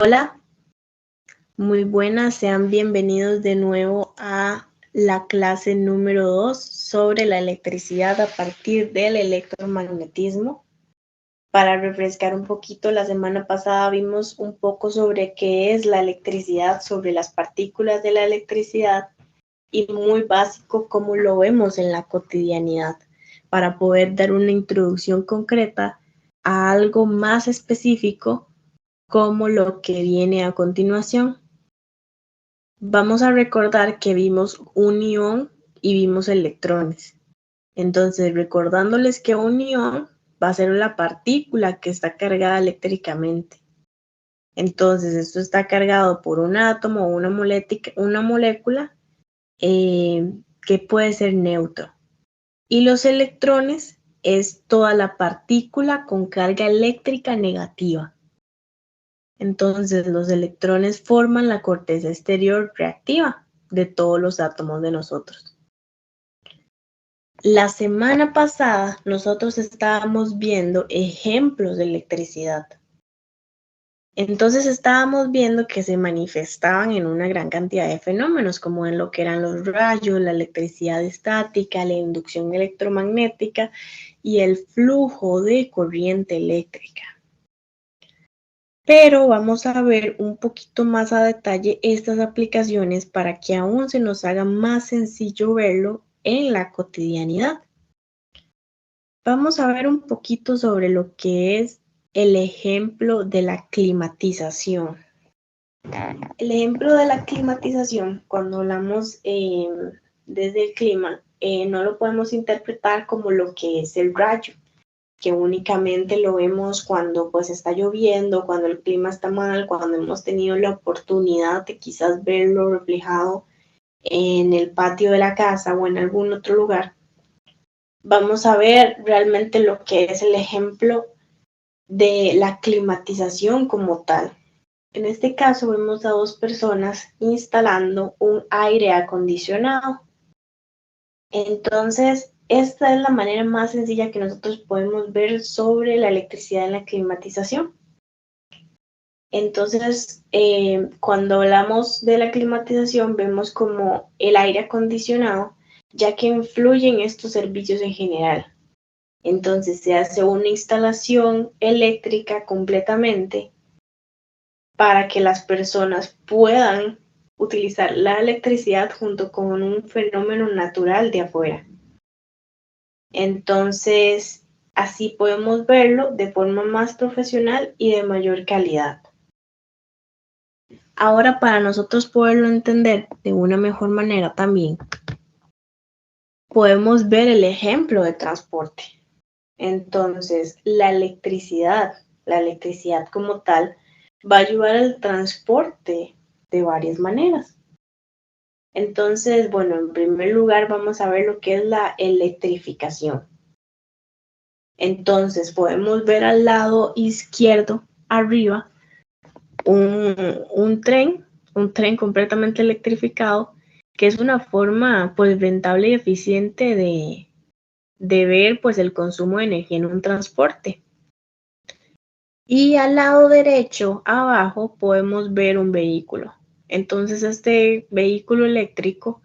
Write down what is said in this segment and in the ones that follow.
Hola, muy buenas, sean bienvenidos de nuevo a la clase número 2 sobre la electricidad a partir del electromagnetismo. Para refrescar un poquito, la semana pasada vimos un poco sobre qué es la electricidad, sobre las partículas de la electricidad y muy básico cómo lo vemos en la cotidianidad, para poder dar una introducción concreta a algo más específico como lo que viene a continuación. Vamos a recordar que vimos un ion y vimos electrones. Entonces, recordándoles que un ion va a ser la partícula que está cargada eléctricamente. Entonces, esto está cargado por un átomo o una molécula que puede ser neutro. Y los electrones es toda la partícula con carga eléctrica negativa. Entonces, los electrones forman la corteza exterior reactiva de todos los átomos de nosotros. La semana pasada nosotros estábamos viendo ejemplos de electricidad. Entonces estábamos viendo que se manifestaban en una gran cantidad de fenómenos, como en lo que eran los rayos, la electricidad estática, la inducción electromagnética y el flujo de corriente eléctrica. Pero vamos a ver un poquito más a detalle estas aplicaciones para que aún se nos haga más sencillo verlo en la cotidianidad. Vamos a ver un poquito sobre lo que es el ejemplo de la climatización. El ejemplo de la climatización, cuando hablamos desde el clima, no lo podemos interpretar como lo que es el rayo, que únicamente lo vemos cuando pues está lloviendo, cuando el clima está mal, cuando hemos tenido la oportunidad de quizás verlo reflejado en el patio de la casa o en algún otro lugar. Vamos a ver realmente lo que es el ejemplo de la climatización como tal. En este caso vemos a dos personas instalando un aire acondicionado. Entonces, esta es la manera más sencilla que nosotros podemos ver sobre la electricidad en la climatización. Entonces, cuando hablamos de la climatización, vemos como el aire acondicionado, ya que influye en estos servicios en general. Entonces, se hace una instalación eléctrica completamente para que las personas puedan utilizar la electricidad junto con un fenómeno natural de afuera. Entonces, así podemos verlo de forma más profesional y de mayor calidad. Ahora, para nosotros poderlo entender de una mejor manera también, podemos ver el ejemplo de transporte. Entonces, la electricidad como tal, va a ayudar al transporte de varias maneras. Entonces, bueno, en primer lugar vamos a ver lo que es la electrificación. Entonces, podemos ver al lado izquierdo, arriba, un tren completamente electrificado, que es una forma pues rentable y eficiente de ver pues el consumo de energía en un transporte. Y al lado derecho, abajo, podemos ver un vehículo. Entonces, este vehículo eléctrico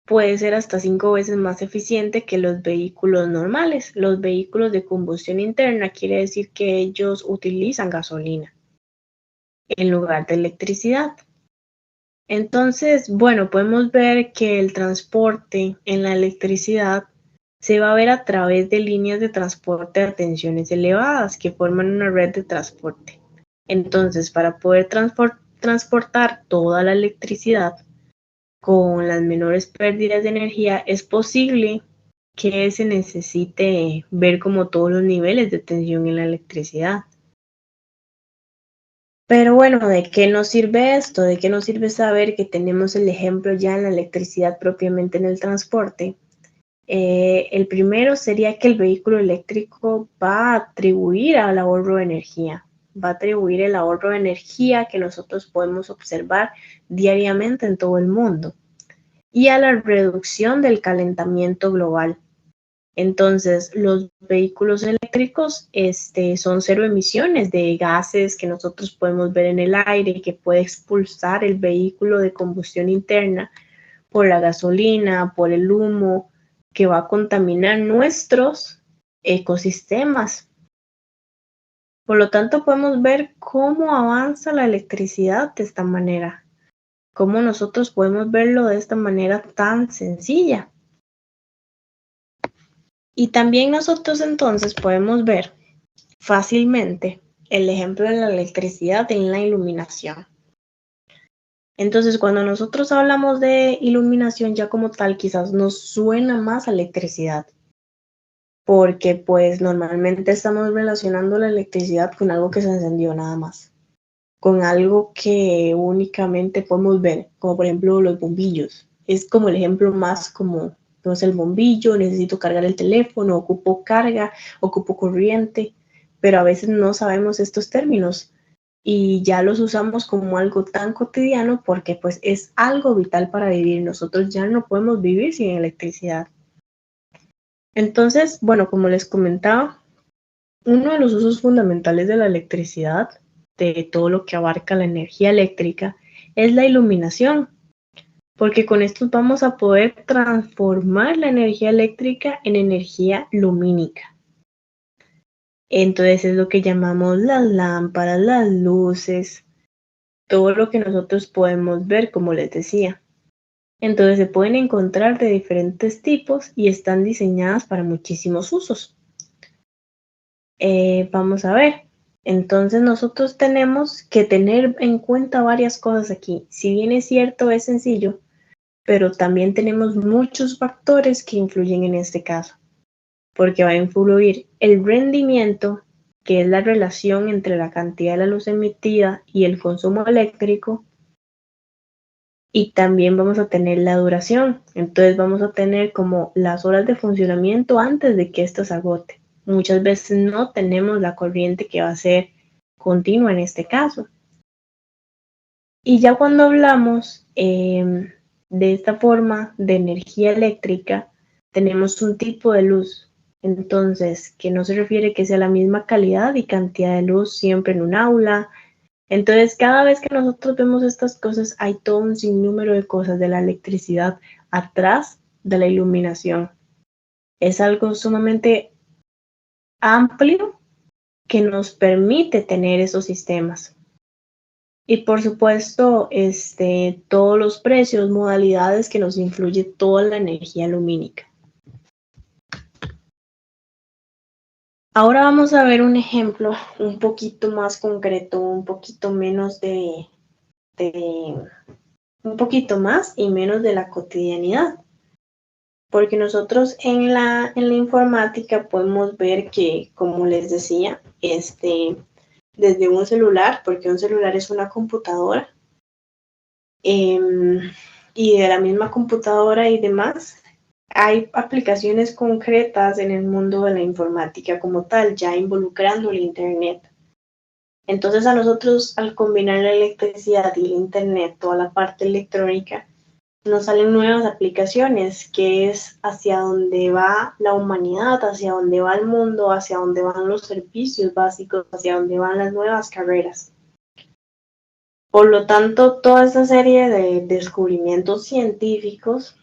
puede ser hasta 5 veces más eficiente que los vehículos normales. Los vehículos de combustión interna quiere decir que ellos utilizan gasolina en lugar de electricidad. Entonces, bueno, podemos ver que el transporte en la electricidad se va a ver a través de líneas de transporte a tensiones elevadas que forman una red de transporte. Entonces, para poder transportar toda la electricidad con las menores pérdidas de energía, es posible que se necesite ver como todos los niveles de tensión en la electricidad. Pero bueno, ¿de qué nos sirve esto? ¿De qué nos sirve saber que tenemos el ejemplo ya en la electricidad propiamente en el transporte? El primero sería que el vehículo eléctrico va a atribuir al ahorro de energía, va a atribuir el ahorro de energía que nosotros podemos observar diariamente en todo el mundo y a la reducción del calentamiento global. Entonces, los vehículos eléctricos son cero emisiones de gases que nosotros podemos ver en el aire, que puede expulsar el vehículo de combustión interna por la gasolina, por el humo, que va a contaminar nuestros ecosistemas. Por lo tanto, podemos ver cómo avanza la electricidad de esta manera, cómo nosotros podemos verlo de esta manera tan sencilla. Y también nosotros entonces podemos ver fácilmente el ejemplo de la electricidad en la iluminación. Entonces, cuando nosotros hablamos de iluminación ya como tal, quizás nos suena más a electricidad, porque pues normalmente estamos relacionando la electricidad con algo que se encendió nada más, con algo que únicamente podemos ver, como por ejemplo los bombillos. Es como el ejemplo más común. Entonces el bombillo, necesito cargar el teléfono, ocupo carga, ocupo corriente, pero a veces no sabemos estos términos y ya los usamos como algo tan cotidiano porque pues es algo vital para vivir. Nosotros ya no podemos vivir sin electricidad. Entonces, bueno, como les comentaba, uno de los usos fundamentales de la electricidad, de todo lo que abarca la energía eléctrica, es la iluminación, porque con esto vamos a poder transformar la energía eléctrica en energía lumínica. Entonces es lo que llamamos las lámparas, las luces, todo lo que nosotros podemos ver, como les decía. Entonces se pueden encontrar de diferentes tipos y están diseñadas para muchísimos usos. Vamos a ver. Entonces nosotros tenemos que tener en cuenta varias cosas aquí. Si bien es cierto, es sencillo, pero también tenemos muchos factores que influyen en este caso, porque va a influir el rendimiento, que es la relación entre la cantidad de la luz emitida y el consumo eléctrico, y también vamos a tener la duración. Entonces vamos a tener como las horas de funcionamiento antes de que esto se agote. Muchas veces no tenemos la corriente que va a ser continua en este caso. Y ya cuando hablamos de esta forma de energía eléctrica, tenemos un tipo de luz. Entonces, que no se refiere que sea la misma calidad y cantidad de luz siempre en un aula. Entonces, cada vez que nosotros vemos estas cosas, hay todo un sinnúmero de cosas de la electricidad atrás de la iluminación. Es algo sumamente amplio que nos permite tener esos sistemas. Y por supuesto, todos los precios, modalidades que nos influye toda la energía lumínica. Ahora vamos a ver un ejemplo un poquito más concreto, un poquito menos un poquito más y menos de la cotidianidad. Porque nosotros en la informática podemos ver que, como les decía, desde un celular, porque un celular es una computadora, y de la misma computadora y demás, hay aplicaciones concretas en el mundo de la informática como tal, ya involucrando el Internet. Entonces a nosotros, al combinar la electricidad y el Internet, toda la parte electrónica, nos salen nuevas aplicaciones, que es hacia donde va la humanidad, hacia donde va el mundo, hacia donde van los servicios básicos, hacia donde van las nuevas carreras. Por lo tanto, toda esta serie de descubrimientos científicos,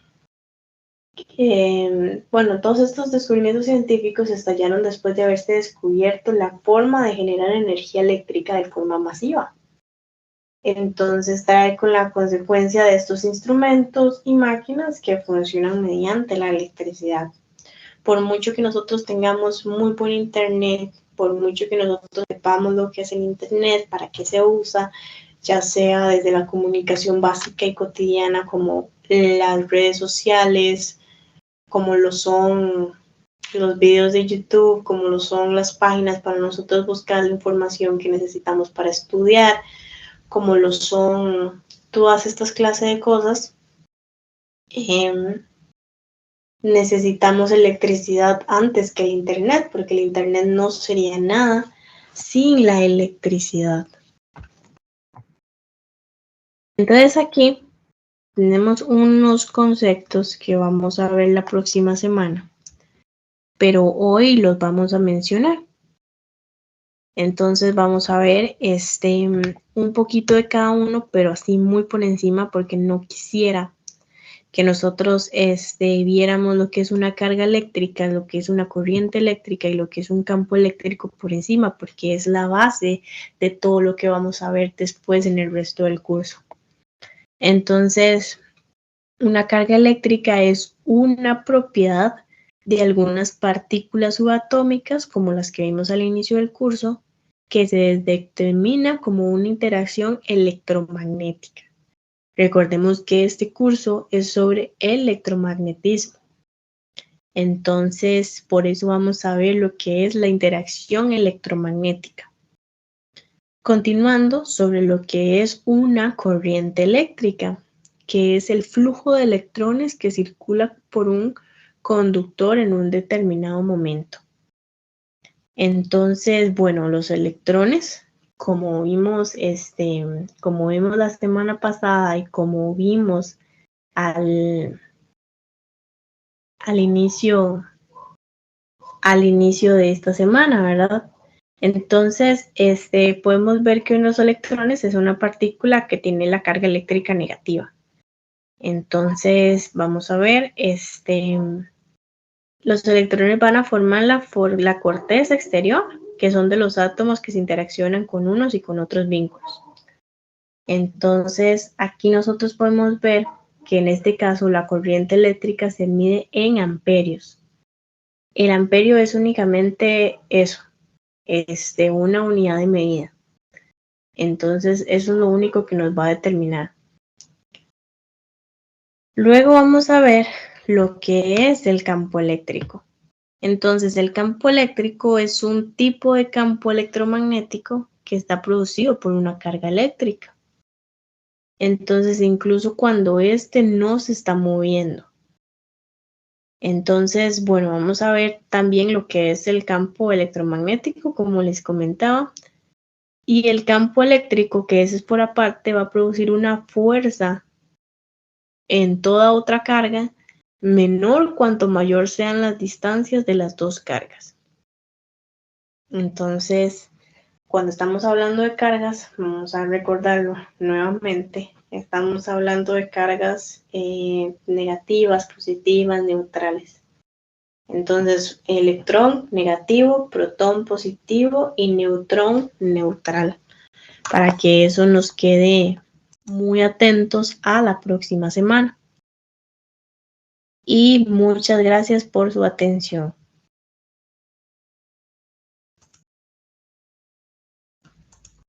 todos estos descubrimientos científicos estallaron después de haberse descubierto la forma de generar energía eléctrica de forma masiva. Entonces trae con la consecuencia de estos instrumentos y máquinas que funcionan mediante la electricidad. Por mucho que nosotros tengamos muy buen internet, por mucho que nosotros sepamos lo que es el internet, para qué se usa, ya sea desde la comunicación básica y cotidiana como las redes sociales, como lo son los videos de YouTube, como lo son las páginas para nosotros buscar la información que necesitamos para estudiar, como lo son todas estas clases de cosas, necesitamos electricidad antes que el internet, porque el internet no sería nada sin la electricidad. Entonces aquí tenemos unos conceptos que vamos a ver la próxima semana, pero hoy los vamos a mencionar. Entonces vamos a ver un poquito de cada uno, pero así muy por encima, porque no quisiera que nosotros viéramos lo que es una carga eléctrica, lo que es una corriente eléctrica y lo que es un campo eléctrico por encima, porque es la base de todo lo que vamos a ver después en el resto del curso. Entonces, una carga eléctrica es una propiedad de algunas partículas subatómicas, como las que vimos al inicio del curso, que se determina como una interacción electromagnética. Recordemos que este curso es sobre electromagnetismo. Entonces, por eso vamos a ver lo que es la interacción electromagnética. Continuando sobre lo que es una corriente eléctrica, que es el flujo de electrones que circula por un conductor en un determinado momento. Entonces, bueno, los electrones, como vimos la semana pasada y como vimos al inicio de esta semana, ¿verdad? Entonces, podemos ver que unos electrones es una partícula que tiene la carga eléctrica negativa. Entonces, vamos a ver, los electrones van a formar la corteza exterior, que son de los átomos que se interaccionan con unos y con otros vínculos. Entonces, aquí nosotros podemos ver que en este caso la corriente eléctrica se mide en amperios. El amperio es únicamente eso, una unidad de medida. Entonces, eso es lo único que nos va a determinar. Luego vamos a ver lo que es el campo eléctrico. Entonces, el campo eléctrico es un tipo de campo electromagnético que está producido por una carga eléctrica. Entonces, incluso cuando no se está moviendo. Entonces, bueno, vamos a ver también lo que es el campo electromagnético, como les comentaba. Y el campo eléctrico, que ese es por aparte, va a producir una fuerza en toda otra carga menor cuanto mayor sean las distancias de las dos cargas. Entonces, cuando estamos hablando de cargas, vamos a recordarlo nuevamente, estamos hablando de cargas negativas, positivas, neutrales. Entonces, electrón negativo, protón positivo y neutrón neutral, para que eso nos quede muy atentos a la próxima semana. Y muchas gracias por su atención.